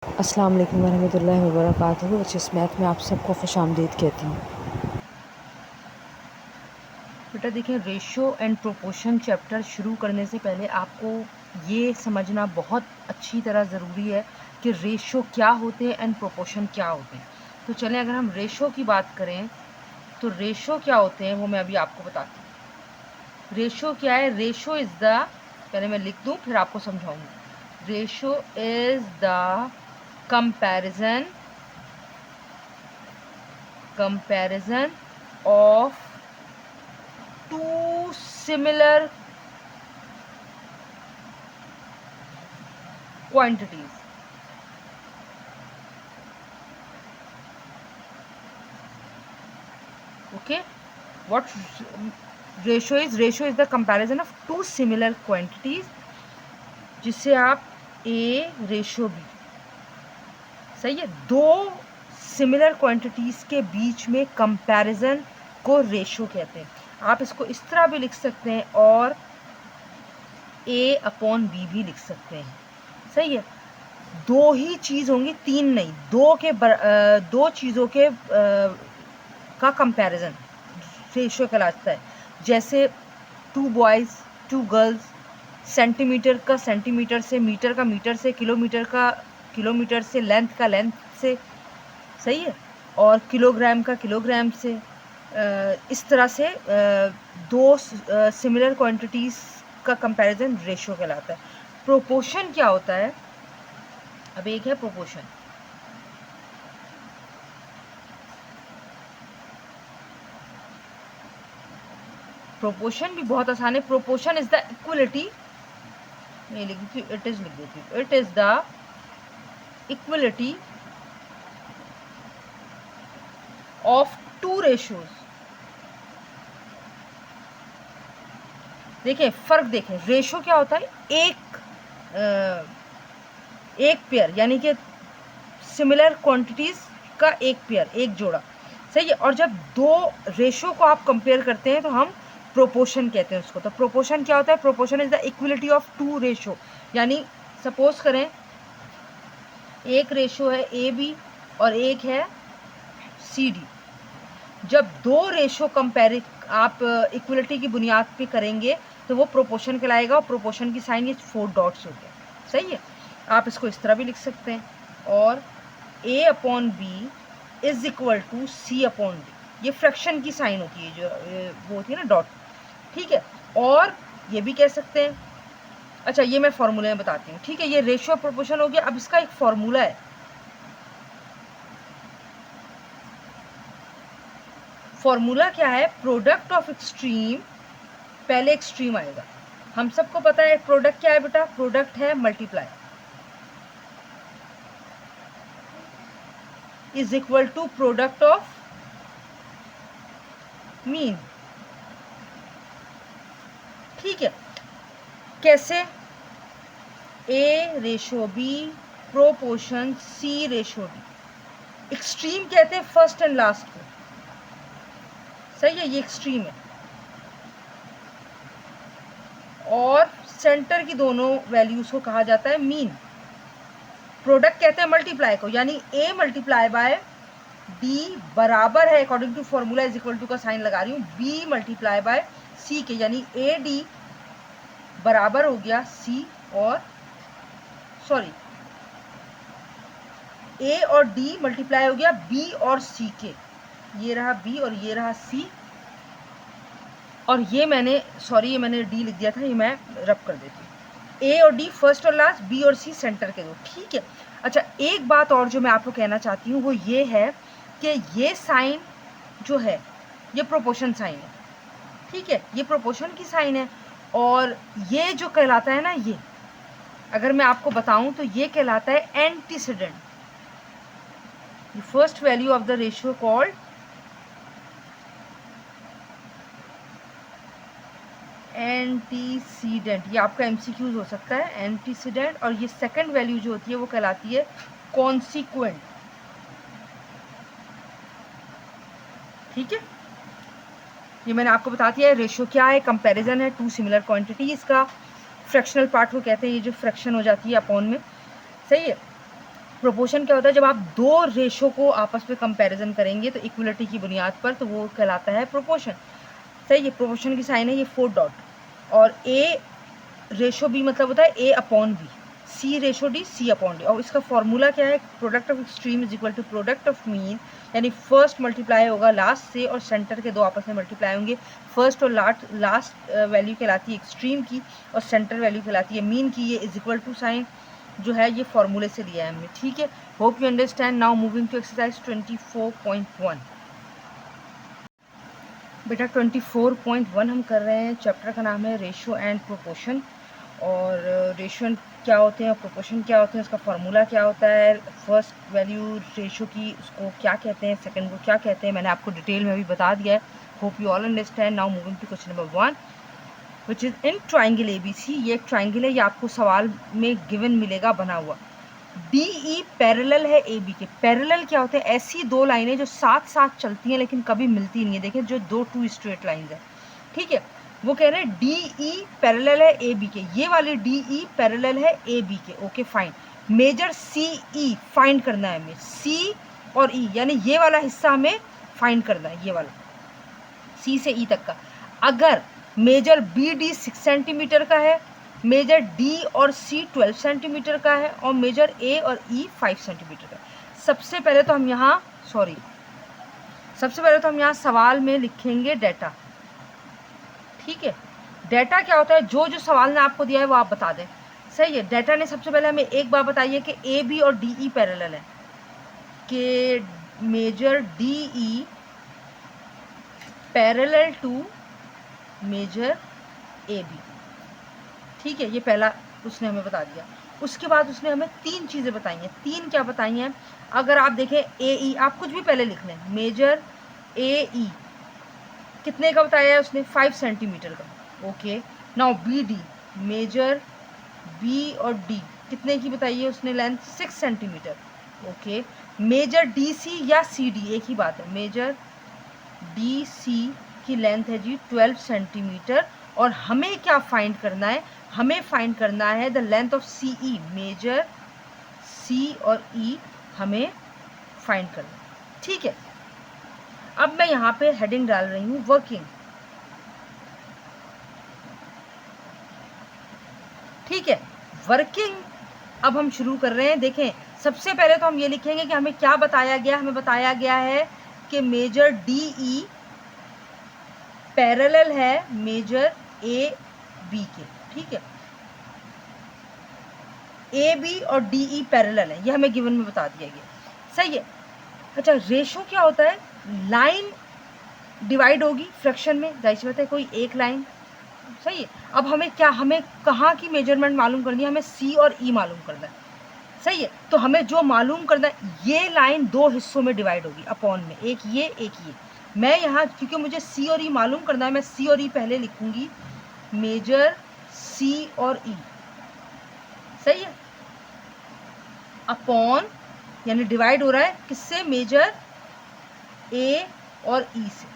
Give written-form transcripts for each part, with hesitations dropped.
अस्सलाम वालेकुम वरहमतुल्लाहि वबरकातुहू। इस मैथ में आप सबको खुशामदीद कहती हूँ। बेटा देखें, रेशियो एंड प्रोपोर्शन चैप्टर शुरू करने से पहले आपको ये समझना बहुत अच्छी तरह ज़रूरी है कि रेशियो क्या होते हैं एंड प्रोपोर्शन क्या होते हैं। तो चलें, अगर हम रेशियो की बात करें तो रेशियो क्या होते हैं वो मैं अभी आपको बताती हूँ। रेशियो क्या है? रेशियो इज़ द, पहले मैं लिख दूँ फिर आपको समझाऊंगी। Ratio is the comparison of two similar quantities. Okay, what ratio is? Ratio is the comparison of two similar quantities, जिससे आप a रेशियो b, सही है, दो सिमिलर क्वांटिटीज के बीच में कंपैरिजन को रेशियो कहते हैं। आप इसको इस तरह भी लिख सकते हैं और a अपॉन b भी लिख सकते हैं, सही है। दो ही चीज़ होंगी, तीन नहीं, दो चीज़ों के का कंपैरिजन रेशियो कहलाता है। जैसे two boys, two girls, centimetre का सेंटीमीटर से, मीटर का मीटर से, किलोमीटर का किलोमीटर से, लेंथ का लेंथ से, सही है, और किलोग्राम का किलोग्राम से। इस तरह से दो सिमिलर क्वांटिटीज़ का कंपैरिजन रेशियो कहलाता है। प्रोपोर्शन क्या होता है? अब एक है प्रोपोर्शन। प्रोपोर्शन भी बहुत आसान है। प्रोपोर्शन इज द इक्वलिटी, मैं लिख देती हूँ, लिख देती हूँ, it is the equality of two ratios. देखें फर्क, देखें रेशियो क्या होता है? एक पेयर, यानी कि सिमिलर क्वांटिटीज का एक पेयर, एक जोड़ा, सही है। और जब दो रेशियो को आप कंपेयर करते हैं तो हम प्रोपोर्शन कहते हैं उसको। तो प्रोपोर्शन क्या होता है? Proportion is the equality of two ratio, यानी सपोज करें एक रेशियो है ए बी और एक है सी डी। जब दो रेशियो कंपेयर आप इक्वलिटी की बुनियाद पे करेंगे तो वो प्रोपोर्शन कहलाएगा। और प्रोपोर्शन की साइन ये 4 डॉट्स हो गया, सही है। आप इसको इस तरह भी लिख सकते हैं, और a upon B is equal to C upon D. ये फ्रैक्शन की साइन होती है, जो वो होती है ना, डॉट, ठीक है। और ये भी कह सकते हैं, अच्छा ये मैं फॉर्मूले में बताती हूँ, ठीक है। ये रेशियो प्रोपोर्शन हो गया। अब इसका एक फॉर्मूला है। फॉर्मूला क्या है? प्रोडक्ट ऑफ एक्सट्रीम, पहले एक्सट्रीम आएगा। हम सबको पता है प्रोडक्ट क्या है बेटा? प्रोडक्ट है multiply is equal to product of mean, ठीक है। कैसे? A ratio B proportion C ratio D. Extreme कहते हैं फर्स्ट एंड लास्ट को, सही है, ये एक्सट्रीम है। और सेंटर की दोनों वैल्यूज को कहा जाता है मीन। प्रोडक्ट कहते हैं मल्टीप्लाई को, यानी ए मल्टीप्लाई बाय डी बराबर है, according to formula is equal to का साइन लगा रही हूँ, बी मल्टीप्लाई बाय सी के, यानी ए डी बराबर हो गया सी और, सॉरी, ए और डी मल्टीप्लाई हो गया बी और सी के। ये रहा बी और ये रहा सी, और ये मैंने, सॉरी ये मैंने डी लिख दिया था, ये मैं रब कर देती हूँ। ए और डी फर्स्ट और लास्ट, बी और सी सेंटर के दो, ठीक है। अच्छा एक बात और जो मैं आपको कहना चाहती हूँ वो ये है कि ये साइन जो है ये प्रोपोर्शन साइन है, ठीक है, ये प्रोपोर्शन की साइन है। और ये जो कहलाता है ना, ये अगर मैं आपको बताऊं तो ये कहलाता है antecedent. The first value of the ratio called antecedent. ये आपका एमसीक्यूज हो सकता है, एंटीसीडेंट। और ये सेकंड वैल्यू जो होती है वो कहलाती है कॉन्सिक्वेंट, ठीक है। ये मैंने आपको बता दिया है रेशियो क्या है, कंपैरिजन है टू सिमिलर क्वांटिटीज का। फ्रैक्शनल पार्ट को कहते हैं, ये जो फ्रैक्शन हो जाती है अपॉन में, सही है। प्रोपोर्शन क्या होता है, जब आप दो रेशो को आपस में कंपैरिजन करेंगे तो इक्वलिटी की बुनियाद पर, तो वो कहलाता है प्रोपोर्शन। सही है, प्रोपोर्शन की साइन है ये 4 डॉट, और ए रेशो बी मतलब होता है A upon B, C ratio D C upon D. और इसका फॉर्मूला क्या है, product of extreme is equal to product of mean, यानी फर्स्ट मल्टीप्लाई होगा लास्ट से और सेंटर के दो आपस में मल्टीप्लाई होंगे। फर्स्ट और लास्ट वैल्यू कहलाती है एक्सट्रीम की और सेंटर वैल्यू कहलाती है मीन की। ये इज इक्वल टू साइन जो है ये फॉर्मूले से लिया है हमने, ठीक है। Hope you understand. Now moving to exercise 24.1। बेटा 24.1 हम कर रहे हैं, चैप्टर का नाम है रेशो एंड प्रोपोर्शन। और रेशो एंड क्या होते हैं, प्रोपोर्शन क्या होते हैं, उसका फार्मूला क्या होता है, फर्स्ट वैल्यू रेशो की उसको क्या कहते हैं, सेकंड को क्या कहते हैं, मैंने आपको डिटेल में अभी बता दिया है। Hope you all understand. Now moving to question number 1 which is in triangle ABC। ये एक ट्राइंगल है, ये आपको सवाल में गिवन मिलेगा बना हुआ। DE पैरेलल है AB के। पैरेलल क्या होते हैं, ऐसी दो लाइनें जो साथ साथ चलती हैं लेकिन कभी मिलती नहीं है। देखें जो दो टू स्ट्रेट लाइंस है, ठीक है। वो कह रहे हैं DE पैरेलल है AB के, ये वाली DE पैरेलल है AB के। Okay fine. Measure CE find करना है हमें, C और E यानी ये वाला हिस्सा हमें फाइंड करना है, ये वाला C से E तक का। अगर मेजर BD 6 सेंटीमीटर का है, मेजर D और C 12 सेंटीमीटर का है, और मेजर A और E 5 सेंटीमीटर का है। सबसे पहले तो हम यहाँ सवाल में लिखेंगे डाटा, ठीक है। डाटा क्या होता है, जो सवाल ने आपको दिया है वो आप बता दें। सही है। डाटा ने सबसे पहले हमें एक बात बताइए कि AB और DE पैरेलल है, कि measure DE parallel to measure AB, ठीक है। ये पहला उसने हमें बता दिया। उसके बाद उसने हमें तीन चीज़ें बताई हैं। तीन क्या बताई हैं, अगर आप देखें AE, आप कुछ भी पहले लिख लें, मेजर AE कितने का बताया है उसने, 5 सेंटीमीटर का। Okay. Now BD, measure B और D कितने की बताई है उसने length, 6 centimetre. Okay. Measure DC या CD एक ही बात है, मेजर DC की लेंथ है जी 12 सेंटीमीटर। और हमें क्या फाइंड करना है, हमें फाइंड करना है the length of CE, measure C और E हमें फाइंड करना है, ठीक है। अब मैं यहाँ पे हेडिंग डाल रही हूँ वर्किंग, ठीक है। वर्किंग अब हम शुरू कर रहे हैं। देखें सबसे पहले तो हम ये लिखेंगे कि हमें क्या बताया गया, हमें बताया गया है कि मेजर DE पैरेलल है मेजर AB के, ठीक है। AB और DE पैरेलल है, ये हमें गिवन में बता दिया गया, सही है। अच्छा, रेशो क्या होता है, लाइन डिवाइड होगी फ्रैक्शन में, जाहिर सी बात है कोई एक लाइन, सही है। अब हमें कहाँ की मेजरमेंट मालूम करनी है, हमें C और E मालूम करना है, सही है। तो हमें जो मालूम करना है, ये लाइन दो हिस्सों में डिवाइड होगी अपॉन में, एक ये। मैं यहाँ क्योंकि मुझे C और E मालूम करना है, मैं C और E पहले लिखूंगी, मेजर C और E, सही है, अपॉन यानी डिवाइड हो रहा है किससे, मेजर A और E से,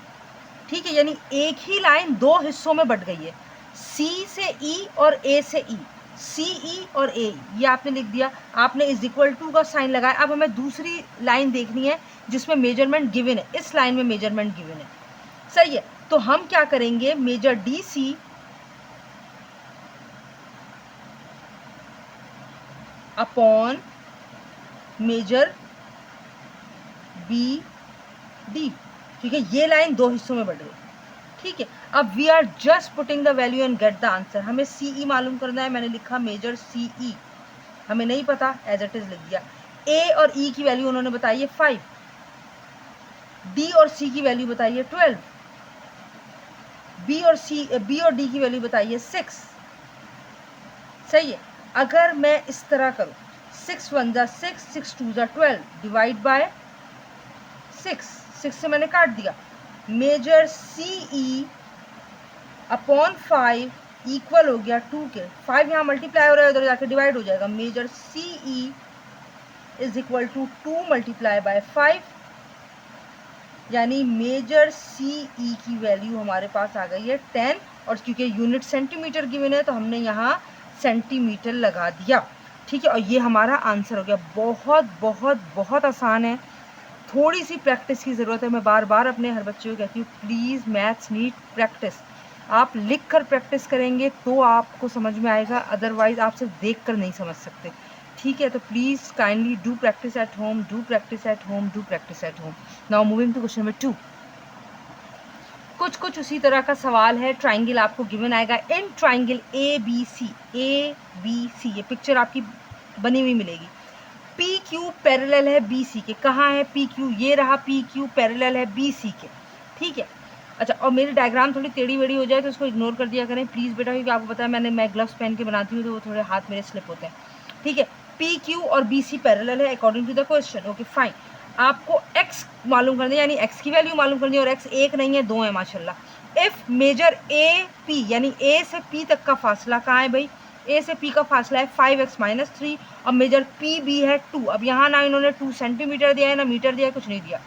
ठीक है। यानी एक ही लाइन दो हिस्सों में बट गई है, C से E और A से E, CE और AE, ये आपने लिख दिया। आपने इज इक्वल टू का साइन लगाया। अब हमें दूसरी लाइन देखनी है जिसमें मेजरमेंट गिवन है, इस लाइन में मेजरमेंट गिवन है, सही है। तो हम क्या करेंगे, measure DC upon measure BD, ठीक है। ये लाइन दो हिस्सों में बढ़ गई, ठीक है। अब we are just putting the value and get the answer. हमें CE मालूम करना है, मैंने लिखा मेजर CE, हमें नहीं पता एज इट इज लिख दिया। A और E की वैल्यू उन्होंने बताई है 5, D और C की वैल्यू बताई है 12, B और D की वैल्यू बताई है 6, सही है। अगर मैं इस तरह करूं, 6 1 जा 6, 6 2 जा 12, डिवाइड बाय 6 से मैंने काट दिया। मेजर CE अपॉन 5 इक्वल हो गया 2 के, 5 यहाँ मल्टीप्लाई हो रहा है, उधर जाके डिवाइड हो जाएगा। Measure CE is equal to 2 multiply by 5, यानी मेजर CE की वैल्यू हमारे पास आ गई है 10। और क्योंकि यूनिट सेंटीमीटर गिवन है तो हमने यहाँ सेंटीमीटर लगा दिया। ठीक है, और ये हमारा आंसर हो गया। बहुत बहुत बहुत आसान है, थोड़ी सी प्रैक्टिस की ज़रूरत है। मैं बार बार अपने हर बच्चे को कहती हूँ, प्लीज़ मैथ्स नीड प्रैक्टिस। आप लिख कर प्रैक्टिस करेंगे तो आपको समझ में आएगा, अदरवाइज़ आप सिर्फ देख कर नहीं समझ सकते। ठीक है, तो please kindly do practice at home, do practice at home, do practice at home. Now moving to question number 2। कुछ उसी तरह का सवाल है। ट्राइंगल आपको गिवन आएगा, in triangle A B C, ये पिक्चर आपकी बनी हुई मिलेगी। पी क्यू पैरेलल है बी सी के। कहाँ है पी क्यू? ये रहा पी क्यू पैरेलल है बी सी के। ठीक है, अच्छा, और मेरी डायग्राम थोड़ी टेढ़ी बेढ़ी हो जाए तो उसको इग्नोर कर दिया करें प्लीज़ बेटा, क्योंकि आपको पता है मैं ग्लव्स पहन के बनाती हूँ तो वो थोड़े हाथ मेरे स्लिप होते हैं। ठीक है, पी क्यू और बी सी पैरेलल है according to the question. Okay fine, आपको x मालूम करनी है, यानी x की वैल्यू मालूम करनी है, और x एक नहीं है, दो है माशाल्लाह। इफ़ मेजर ए पी, यानी a से p तक का फासला कहाँ है भाई? a से p का फासला है 5x - 3, और मेजर पी बी है 2। अब यहाँ ना इन्होंने 2 सेंटीमीटर दिया है ना मीटर दिया है, कुछ नहीं दिया।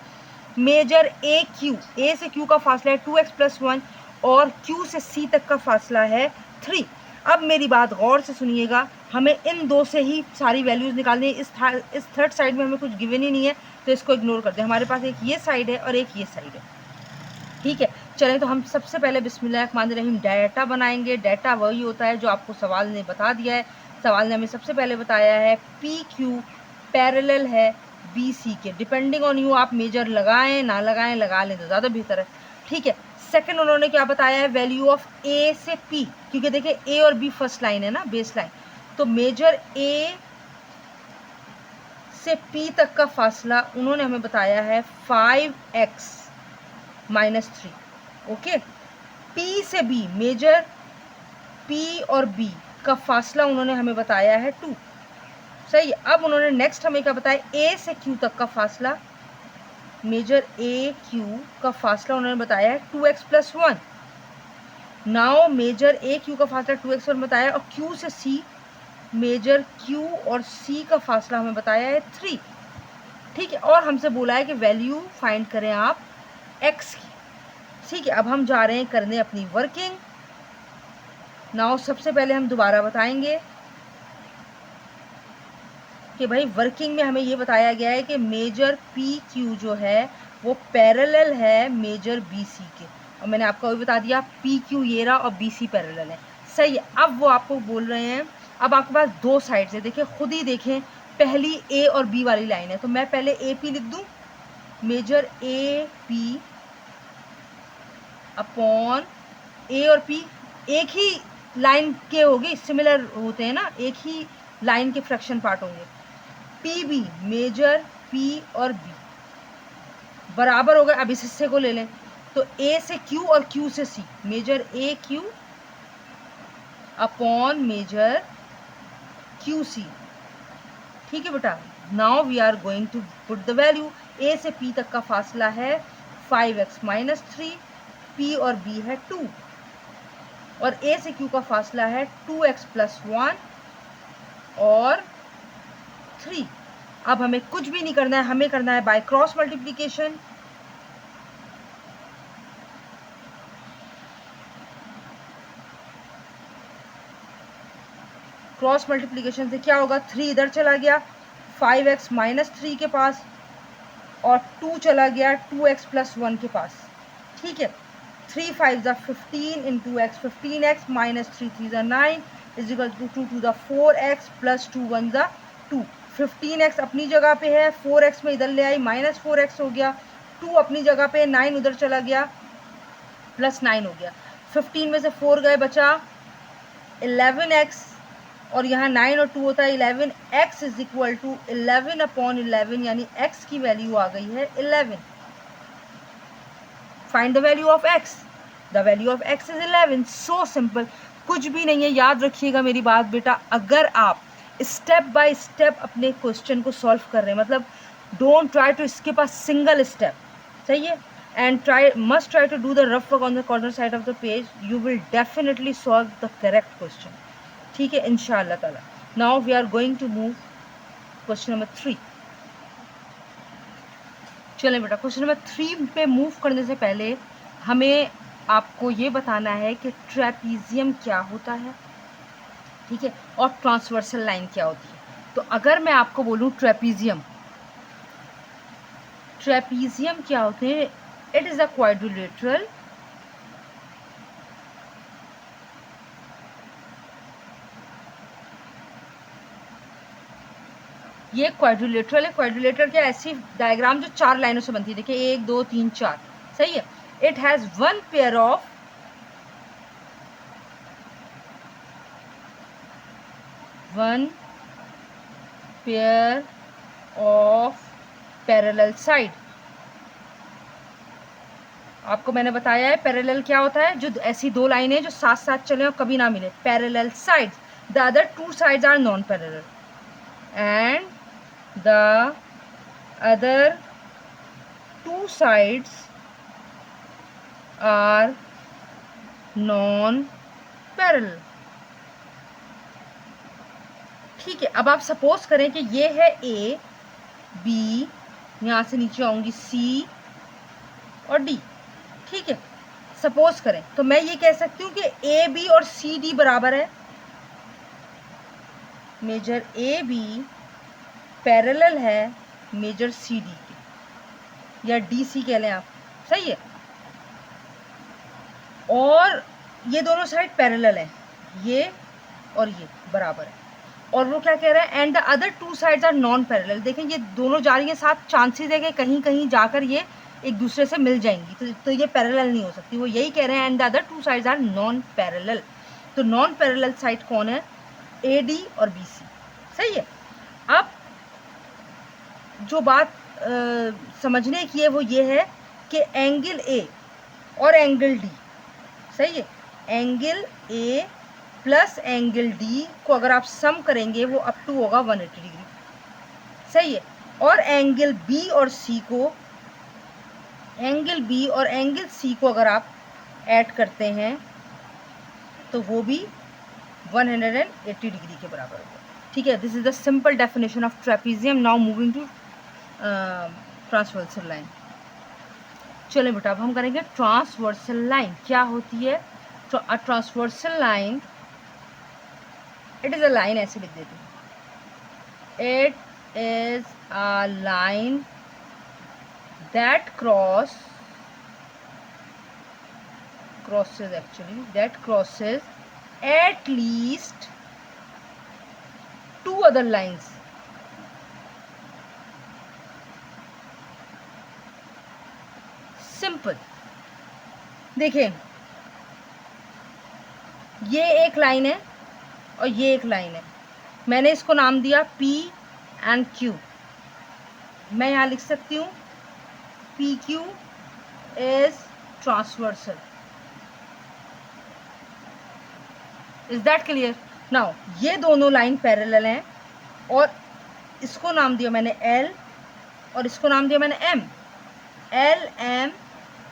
मेजर ए क्यू, ए से क्यू का फासला है 2x + 1, और क्यू से सी तक का फासला है 3। अब मेरी बात गौर से सुनिएगा, हमें इन दो से ही सारी वैल्यूज़ निकालनी है। इस थर्ड साइड में हमें कुछ गिवन ही नहीं है, तो इसको इग्नोर कर दें। हमारे पास एक ये साइड है और एक ये साइड है। ठीक है, चलें, तो हम सबसे पहले बिस्मिल्लाहिर्रहमानिर्रहीम डाटा बनाएंगे। डाटा वही होता है जो आपको सवाल ने बता दिया है। सवाल ने हमें सबसे पहले बताया है पी क्यू पैरेलल है बी सी के। डिपेंडिंग ऑन यू, आप मेजर लगाएं ना लगाएं, लगा लें तो ज़्यादा बेहतर है। ठीक है, सेकंड उन्होंने क्या बताया है? वैल्यू ऑफ ए से पी, क्योंकि देखिए ए और बी फर्स्ट लाइन है ना, बेस लाइन, तो मेजर ए से P तक का फासला उन्होंने हमें बताया है 5x - 3। ओके, P से B, मेजर P और B का फासला उन्होंने हमें बताया है 2। सही, अब उन्होंने नेक्स्ट हमें क्या बताया? A से Q तक का फासला, मेजर A Q का फासला उन्होंने बताया है 2x + 1। Now major A Q का फासला 2x और बताया, और Q से C, मेजर Q और C का फासला हमें बताया है 3। ठीक है, और हमसे बोला है कि वैल्यू फाइंड करें आप x की। ठीक है, अब हम जा रहे हैं करने अपनी वर्किंग। नाउ सबसे पहले हम दोबारा बताएंगे कि भाई वर्किंग में हमें ये बताया गया है कि मेजर पी क्यू जो है वो पैरेलल है मेजर बी सी के, और मैंने आपको वही बता दिया पी क्यू ये रहा और बी सी पैरेलल है। सही है, अब वो आपको बोल रहे हैं, अब आपके पास दो साइड से देखिए, खुद ही देखें, पहली ए और बी वाली लाइन है, तो मैं पहले ए पी लिख दूँ, मेजर ए पी अपॉन ए और पी एक ही लाइन के होंगे, सिमिलर होते हैं ना, एक ही लाइन के फ्रैक्शन पार्ट होंगे। पी बी, मेजर पी और बी बराबर हो गए। अब इस हिस्से को ले लें, तो ए से क्यू और क्यू से C, major A Q upon major Q C. ठीक है बेटा, now we are going to put the value. A से पी तक का फासला है 5x - 3, पी और बी है 2, और ए से क्यू का फासला है 2x + 1 और 3। अब हमें कुछ भी नहीं करना है, हमें करना है by cross multiplication. Cross multiplication से क्या होगा? 3 इधर चला गया 5x - 3 के पास, और 2 चला गया 2x + 1 के पास। ठीक है, 3 5 = 15 × x, 15x - 3 3 = 9 = 2 to the 4x + 2 1 = 2। 15x अपनी जगह पे है, 4x में इधर ले आई, -4x हो गया, 2 अपनी जगह पे, 9 उधर चला गया, +9 हो गया। 15 में से 4 गए, बचा 11x, और यहाँ 9 और 2 होता है 11। x = 11/11, यानी x की वैल्यू आ गई है 11। Find the value of x। The value of x is 11। So simple, कुछ भी नहीं है। याद रखिएगा मेरी बात बेटा, अगर आप स्टेप बाय स्टेप अपने क्वेश्चन को सॉल्व कर रहे हैं, मतलब don't try to skip a single step, सही है, and must try to do the rough work on the corner side of the page, you will definitely solve the correct question। ठीक है, इंशाअल्लाह ताला। Now we are going to move question number 3। चलें बेटा, question number 3 पे move करने से पहले हमें आपको ये बताना है कि ट्रेपीजियम क्या होता है, ठीक है, और ट्रांसवर्सल लाइन क्या होती है। तो अगर मैं आपको बोलूँ ट्रेपीजियम, ट्रेपीजियम क्या होते हैं? इट इज़ अ क्वाड्रिलेटरल ये क्वाड्रिलेटरल है। क्वाड्रिलेटरल क्या, ऐसी डायग्राम जो 4 लाइनों से बनती है। देखिए 1 2 3 4, सही है। It has one pair of parallel side. आपको मैंने बताया है पैरेलल क्या होता है, जो ऐसी 2 लाइनें जो साथ साथ चले और कभी ना मिले, parallel sides. The other 2 sides are non parallel and the other 2 sides are non parallel। ठीक है, अब आप सपोज करें कि ये है ए बी, यहां से नीचे आऊंगी सी और डी, ठीक है। सपोज करें तो मैं ये कह सकती हूँ कि ए बी और सी डी बराबर है। मेजर ए बी पैरेलल है मेजर सी डी के, या डी सी कह लें आप, सही है। और ये दोनों साइड पैरेलल है, ये और ये बराबर है। और वो क्या कह रहा है, and the other 2 sides are non parallel. देखें ये दोनों जा रही हैं साथ, चांसेस है कि कहीं कहीं जाकर ये एक दूसरे से मिल जाएंगी, तो ये पैरेलल नहीं हो सकती। वो यही कह रहे हैं and the other 2 sides are non parallel. तो नॉन पैरेलल साइड कौन है? ए डी और बी सी, सही है। अब जो बात समझने की है वो ये है कि एंगल ए और एंगल डी, सही है, angle A plus angle D को अगर आप सम करेंगे वो अप टू होगा 180 डिग्री, सही है। और एंगल बी और सी को, एंगल बी और एंगल सी को अगर आप ऐड करते हैं तो वो भी 180 डिग्री के बराबर होगा, ठीक है। This is the simple definition of trapezium. Now moving to transversal line. चलें बेटा, अब हम करेंगे ट्रांसवर्सल लाइन क्या होती है। Transversal line, it is a line, ऐसे लिख देती हूँ, it is a line that crosses at least 2 other lines। Simple. देखिए ये एक लाइन है और ये एक लाइन है, मैंने इसको नाम दिया P एंड Q। मैं यहाँ लिख सकती हूँ PQ is transversal. Is that clear? Now ये दोनों लाइन पैरेलल हैं और इसको नाम दिया मैंने L और इसको नाम दिया मैंने M। L M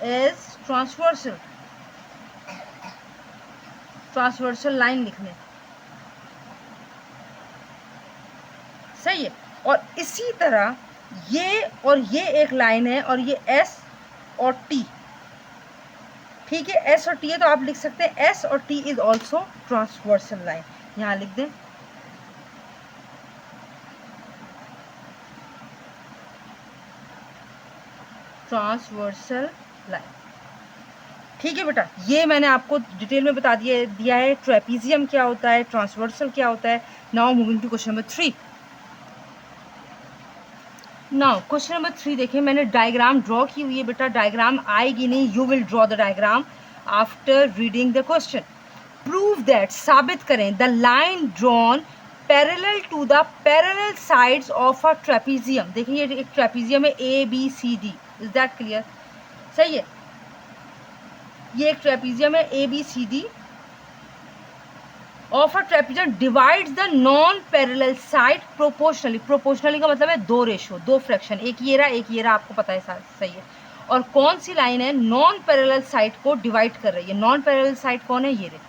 is transversal, transversal line लिखने, सही है। और इसी तरह ये और ये एक लाइन है और ये S और T, ठीक है। S और T है तो आप लिख सकते हैं S और T is also transversal line. यहां लिख दें ट्रांसवर्सल लाइन, ठीक है बेटा। ये मैंने आपको डिटेल में बता दिया है ट्रेपीजियम क्या होता है, ट्रांसवर्सल क्या होता है। Now moving to question number 3। Now question number 3 देखें, मैंने डायग्राम ड्रॉ की हुई है बेटा, डायग्राम आएगी नहीं, you will draw the diagram after reading the question. Prove that, साबित करें, the line drawn parallel to the parallel sides of a trapezium. देखिए ये एक ट्रेपीजियम है ABCD, इज दैट क्लियर? सही है, ये एक ट्रेपीजियम है ABCD of a trapezium divides the non parallel side proportionally. Proportionally का मतलब है 2 रेशो, 2 फ्रैक्शन, एक ये रहा एक ये रहा, आपको पता है सही है। और कौन सी लाइन है नॉन पैरेलल साइड को डिवाइड कर रही है? नॉन पैरेलल साइड कौन है? ये रहे।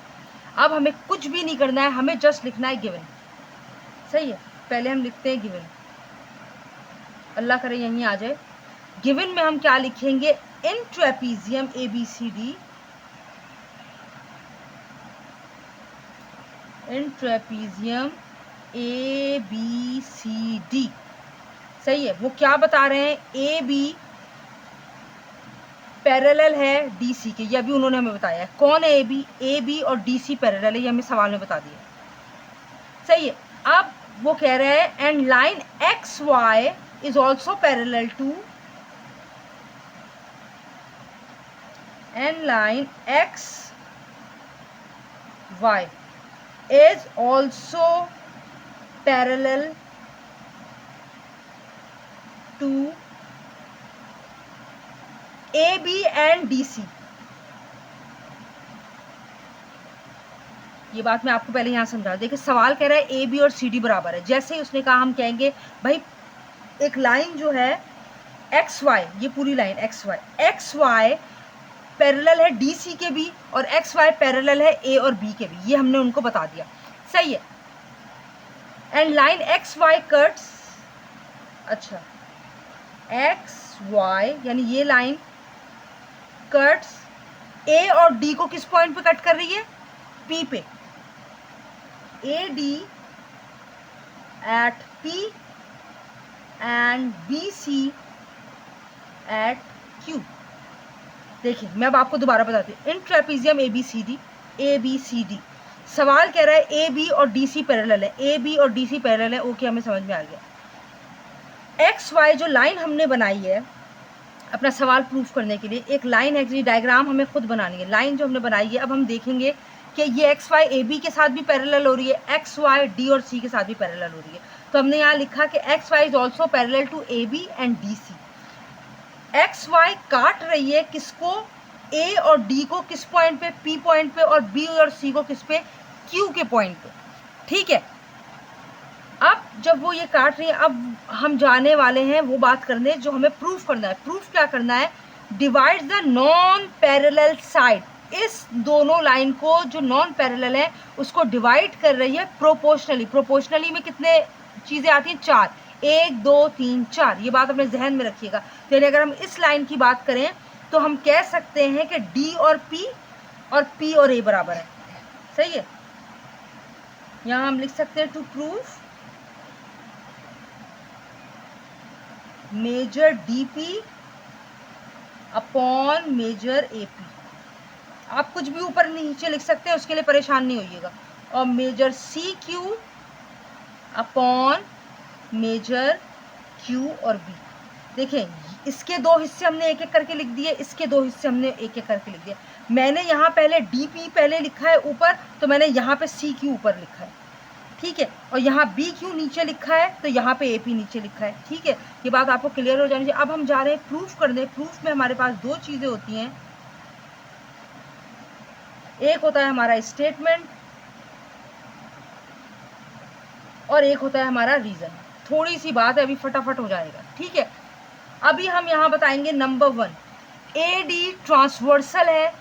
अब हमें कुछ भी नहीं करना है, हमें जस्ट लिखना है गिवन, सही है। पहले हम लिखते हैं गिवन, अल्लाह करे यहीं आ जाए। गिवन में हम क्या लिखेंगे? इन trapezium ABCD, in trapezium ABCD, सही है। वो क्या बता रहे हैं, AB पैरेलल है DC के, ये अभी उन्होंने हमें बताया है। कौन है AB? AB और DC पैरेलल है, ये हमें सवाल में बता दिया, सही है। अब वो कह रहे हैं and line XY is also parallel to, and line XY is also parallel to AB and DC। ये बात मैं आपको पहले यहाँ समझा, देखिए सवाल कह रहा है AB और CD बराबर है। जैसे ही उसने कहा हम कहेंगे भाई एक लाइन जो है XY, ये पूरी लाइन XY पैरेलल है DC के भी, और XY पैरेलल है A और B के भी, ये हमने उनको बता दिया, सही है। एंड लाइन XY कट्स, अच्छा XY यानी ये लाइन कट्स A और D को किस पॉइंट पे कट कर रही है? P पे। AD at P and BC at Q। देखिए मैं अब आपको दोबारा बताती हूँ, इन ट्रेपीजियम ABCD सवाल कह रहा है AB और DC पैरेलल है, AB और DC पैरेलल है, ओके हमें समझ में आ गया। XY जो लाइन हमने बनाई है अपना सवाल प्रूफ करने के लिए, एक लाइन एक्चुअली डायग्राम हमें खुद बनानी है। लाइन जो हमने बनाई है अब हम देखेंगे कि ये XY AB के साथ भी पैरेलल हो रही है, XY D और C के साथ भी पैरेलल हो रही है। तो हमने यहाँ लिखा कि XY is also parallel to AB and DC। XY काट रही है किसको? A और D को किस पॉइंट पे? P पॉइंट पे, और B और C को किस पे? Q के पॉइंट पे, ठीक है। अब जब वो ये काट रही है, अब हम जाने वाले हैं वो बात करने जो हमें प्रूफ करना है। प्रूफ क्या करना है? Divide the non parallel side, इस दोनों लाइन को जो नॉन पैरेलल है उसको डिवाइड कर रही है प्रोपोर्शनली। प्रोपोर्शनली में कितने चीज़ें आती हैं? 4, 1 2 3 4, ये बात अपने जहन में रखिएगा। तो अगर हम इस लाइन की बात करें तो हम कह सकते हैं कि D और P और A बराबर है, सही है। यहाँ हम लिख सकते हैं to proof measure DP upon measure AP। आप कुछ भी ऊपर नीचे लिख सकते हैं, उसके लिए परेशान नहीं होइएगा। और measure CQ upon measure Q और B। देखें इसके दो हिस्से हमने एक एक करके लिख दिए, इसके दो हिस्से हमने एक एक करके लिख दिया। मैंने यहाँ पहले DP पहले लिखा है ऊपर, तो मैंने यहाँ पे CQ ऊपर लिखा है, ठीक है। और यहाँ BQ नीचे लिखा है, तो यहाँ पे AP नीचे लिखा है, ठीक है। ये बात आपको क्लियर हो जानी चाहिए। अब हम जा रहे हैं प्रूफ करने। प्रूफ में हमारे पास दो चीज़ें होती हैं, एक होता है हमारा स्टेटमेंट और एक होता है हमारा रीज़न। थोड़ी सी बात है, अभी फटाफट हो जाएगा, ठीक है। अभी हम यहाँ बताएंगे नंबर 1, AD ट्रांसवर्सल है,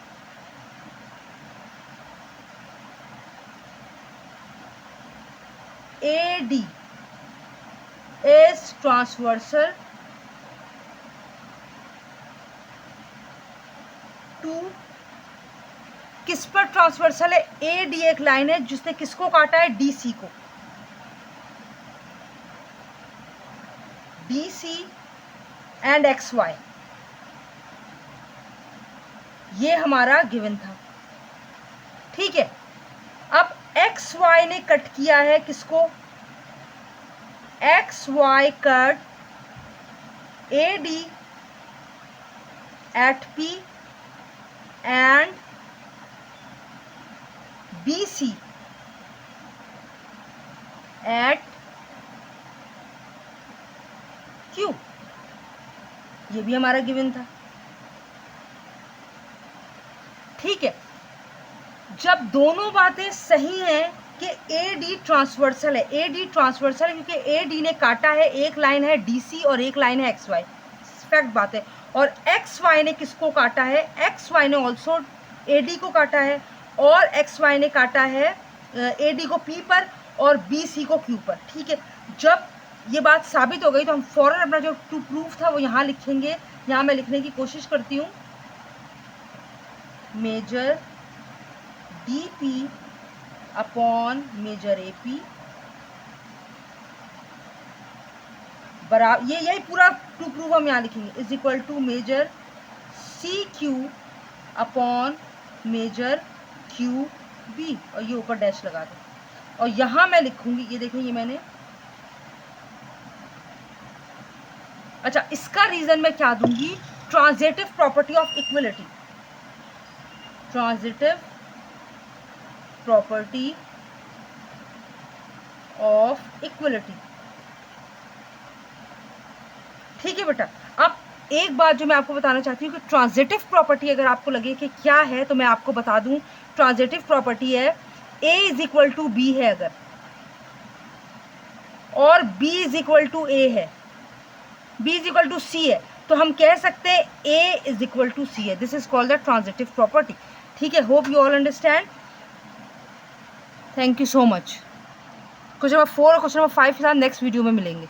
AD is transversal to, किस पर ट्रांसवर्सल है? AD एक लाइन है जिसने किसको काटा है? DC को। DC एंड XY, ये हमारा गिवन था, ठीक है। अब XY ने कट किया है किसको? XY cut AD at P and BC at Q, ये भी हमारा गिवन था, ठीक है। जब दोनों बातें सही हैं कि AD ट्रांसवर्सल है, AD ट्रांसवर्सल है क्योंकि AD ने काटा है, एक लाइन है DC और एक लाइन है XY, फैक्ट बात है। और XY ने किसको काटा है? XY ने ऑल्सो AD को काटा है, और XY ने काटा है AD को P पर और BC को Q पर, ठीक है। जब ये बात साबित हो गई तो हम फौरन अपना जो टू प्रूफ था वो यहाँ लिखेंगे। यहाँ मैं लिखने की कोशिश करती हूँ, measure DP upon measure AP बराबर, ये यही पूरा टू प्रूव हम यहाँ लिखेंगे, is equal to measure C Q upon major Q B, और ये ऊपर डैश लगा दो। और यहाँ मैं लिखूंगी, ये देखें, ये मैंने, अच्छा इसका रीजन मैं क्या दूंगी, transitive property of equality, transitive property of equality. ठीक है बेटा। अब एक बात जो मैं आपको बताना चाहती हूँ कि ट्रांजिटिव प्रॉपर्टी अगर आपको लगे कि क्या है तो मैं आपको बता दूं, ट्रांजिटिव प्रॉपर्टी है a is equal to B है अगर, और b is equal to a है, b is equal to c है, तो हम कह सकते हैं a is equal to c है। This is called the transitive property. ठीक है, hope you all understand. Thank you so much. Question number 4 और क्वेश्चन नंबर 5 के साथ नेक्स्ट वीडियो में मिलेंगे।